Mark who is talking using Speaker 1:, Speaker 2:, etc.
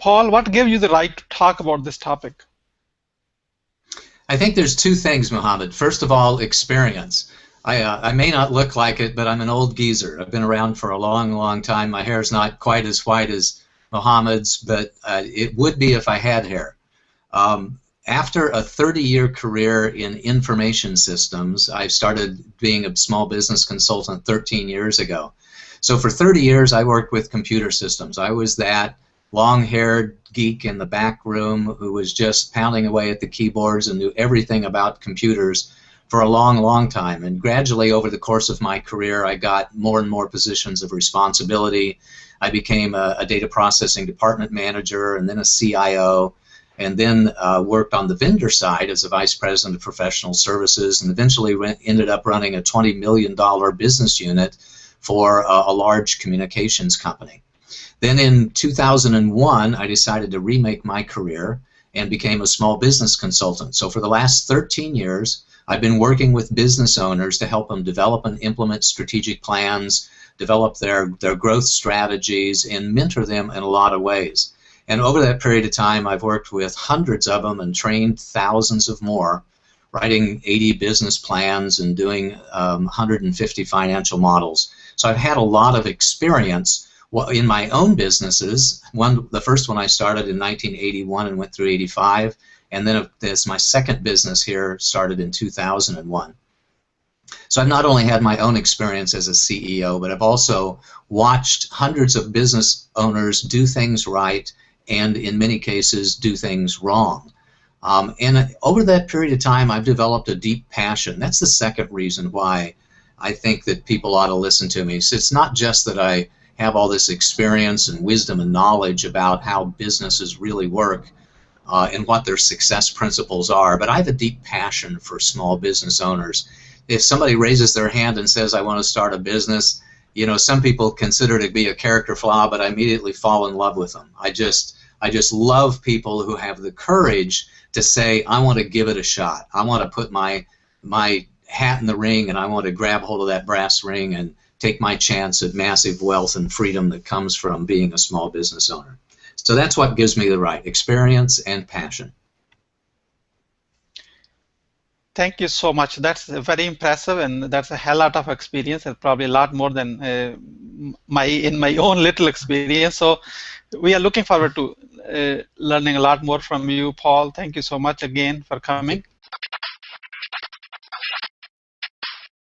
Speaker 1: Paul, what gave you the right to talk about this topic?
Speaker 2: I think there's two things, Muhammad. First of all, experience. I may not look like it, but I'm an old geezer. I've been around for a long, long time. My hair's not quite as white as Muhammad's, but it would be if I had hair. After a 30-year career in information systems, I started being a small business consultant 13 years ago. So for 30 years, I worked with computer systems. I was that long-haired geek in the back room who was just pounding away at the keyboards and knew everything about computers for a long, long time. And gradually over the course of my career, I got more and more positions of responsibility. I became a data processing department manager and then a CIO, and then worked on the vendor side as a vice president of professional services, and eventually ended up running a $20 million business unit for a large communications company. Then in 2001, I decided to remake my career and became a small business consultant. So for the last 13 years, I've been working with business owners to help them develop and implement strategic plans, develop their growth strategies, and mentor them in a lot of ways. And over that period of time, I've worked with hundreds of them and trained thousands of more, writing 80 business plans and doing 150 financial models. So I've had a lot of experience in my own businesses. The first one I started in 1981 and went through 85, and then this my second business here started in 2001. So I've not only had my own experience as a CEO, but I've also watched hundreds of business owners do things right and in many cases do things wrong. And over that period of time, I've developed a deep passion. That's the second reason why I think that people ought to listen to me. So it's not just that I have all this experience and wisdom and knowledge about how businesses really work and what their success principles are, but I have a deep passion for small business owners. If somebody raises their hand and says, I want to start a business, you know, some people consider it to be a character flaw, but I immediately fall in love with them. I just love people who have the courage to say, I want to give it a shot. I want to put my hat in the ring, and I want to grab hold of that brass ring and take my chance at massive wealth and freedom that comes from being a small business owner. So that's what gives me the right experience and passion.
Speaker 1: Thank you so much. That's very impressive, and that's a hell lot of experience, and probably a lot more than in my own little experience. So we are looking forward to learning a lot more from you, Paul. Thank you so much again for coming.